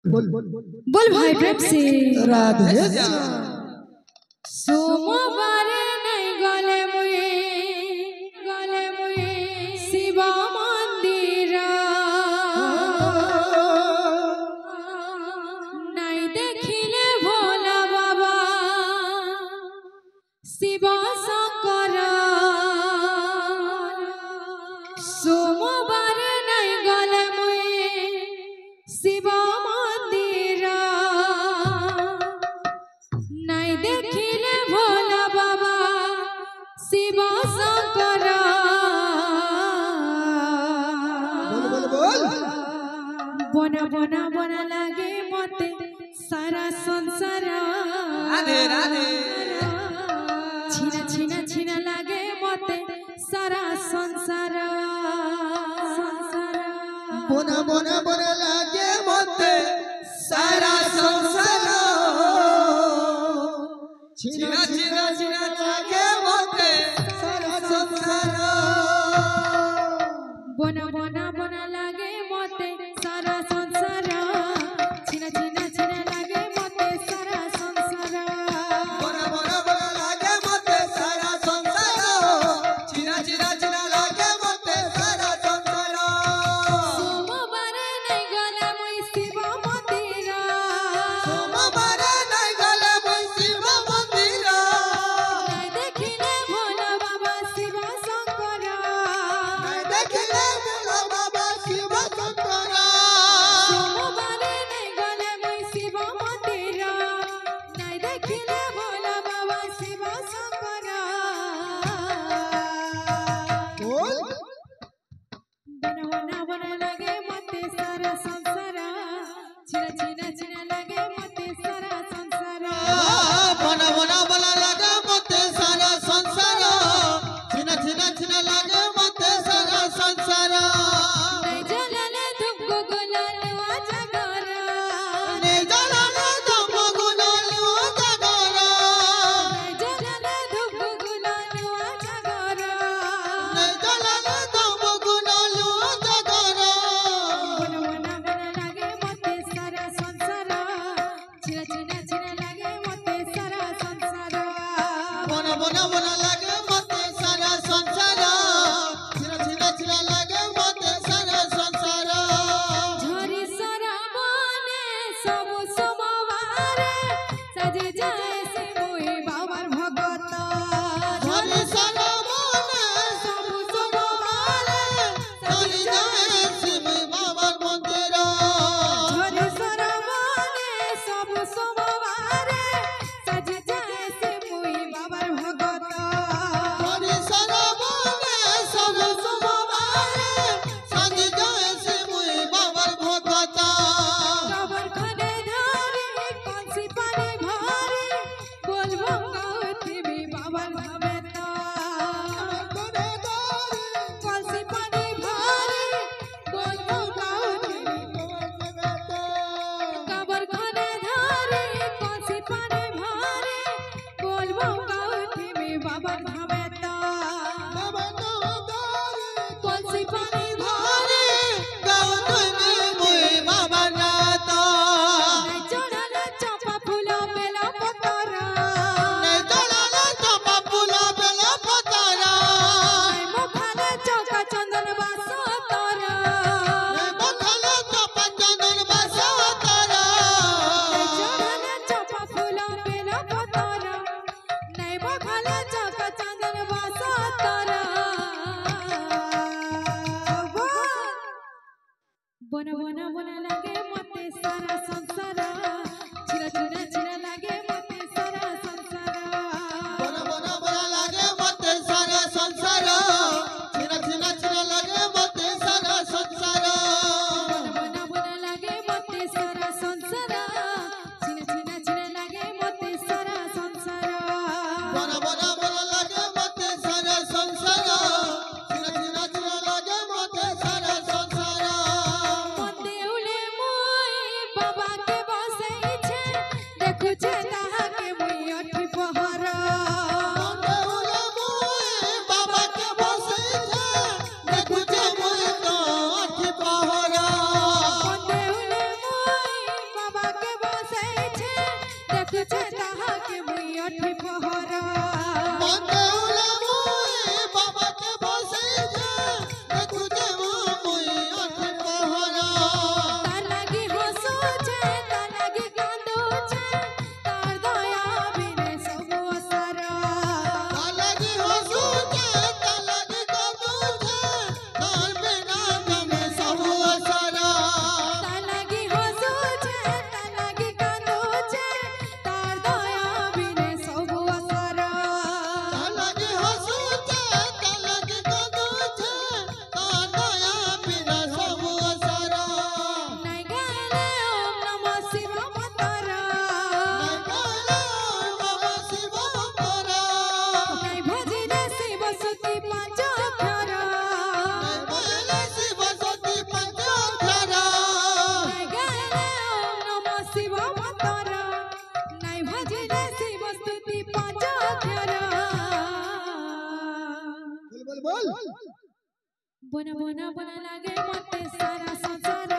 बोल भाई प्रेम से राधे सोमवार नहीं गले मुए शिव मंदिर नहीं देखिले भोला बाबा शिव शंकर सोमवार नहीं गले मुए शिव मंदिर नहीं देखिले भोला बाबा शिव शंकर बना बना बना लागे मते सारा संसार राधे राधे छीना छीना छीना लागे मते सारा संसार बोना बोना बोना लागे मते सारा संसार छीना छीना छीना लागे मते सारा संसार बोना बोना बोना लागे मते सारा संसार छीना छीना छीना लागे मते सारा संसार बोना बोना बोना लागे मते सारा संसार छीना छीना छीना लागे मते सारा संसार सोमवार नहीं गले मुई शिव मंदिर सोमवार नहीं गले मुई शिव मंदिर नहीं देखिले भोला बाबा शिव शंकर नहीं देखिले भोला बाबा शिव शंकर सोमवार नहीं गले मुई शिव मंदिर नहीं देखिले भोला बाबा शिव शंकर बोल बना बना बना लागे मते सारा संसार छीना छीना छीना लागे मते सारा संसार बना बना बना लगा मते सारा संसार छिना छिना छिना लगे मते सारा संसार नहीं जलले धूप गुलाल आजगर ने जलाले दम गुलाल जगर नहीं जलले धूप गुलाल आजगर ने जलाले दम गुलाल जगर बना बना बना लागे मते सारा संसार छीना छीना छीना लागे मते सारा संसार बना बना बना लगे मते सारा संसार छिना छिना छिना लगे मते सारा संसार झरी सराबने सब सोमवार सजे जाए से मोहि बाबर भगत झरी सारा मने सब सोमवार चली जाए शिव बाबा मंदिर झरी सराबने सब सोमवार सजे जाए से मोहि बाबर भगत झरी सारा मने सब सोमवार चली जाए शिव बाबा भगत कबर खने धारी कंसी पानी भारी बोलबो गौती भी बाबर भगत कंसी पानी भारी बोलबो गौती कबर खने धारी कंसी पानी भारी बोलबो गौती भी बाबर भगत कंसी पानी भारी नहीं चढ़ले चंपा फूल बेला पतरा नहीं मुखाले चौका चंदन बासो तोरा नहीं चढ़ले चंपा फूल बेला पतरा नहीं मुखाले चौका चंदन बासो तोरा बना बना बना लागे मते सारा संसार छिना छिना छिना लागे मते सारा संसार बना बना बना लागे मते सारा संसार छिना छिना छिना लागे मते सारा संसार बना बना लागे मते सारा संसार छीना छीना छीना लागे मते सारा संसार बना बना बना लागे मते सारा संसार छिना छिना छिना लागे मते सारा संसार मते उले मोई बाबा के बसे छे देखु छे ताहा के मुई अठी पहरा मते उले मोए बाबा के बसे छे देखु छे मोए तो अठी पहरा मते उले मोई के बसे छे देखु छे ताहा के मुई अठी पहरा मंदेउला मुई बाबा के बसे छे देखु छे मुई अठी पहरा तार लागी हसो छे तार लागी कांदो छे तार दया बिने सब सारा तार लागी हसू छे तार लागी कांदू छे तार बिना तमे सब सारा तार लागी हसो छे तार लागी कांदो छे तार दया बिने सब सारा तार लागी हसू छे तार लागी कांदू छे तार दया बिना सब सारा नहीं गाले ओम नमः शिवाय मंतरा बाबा शिव मंतरा नहीं भजने शिव सती पांच अक्षरा बोले शिव सती पंचाक्षरा नहीं गाले ओम नमः शिवाय मंतरा नहीं भजने शिव सती पांच अक्षरा बोल बना बना बना लागे मते सारा संसार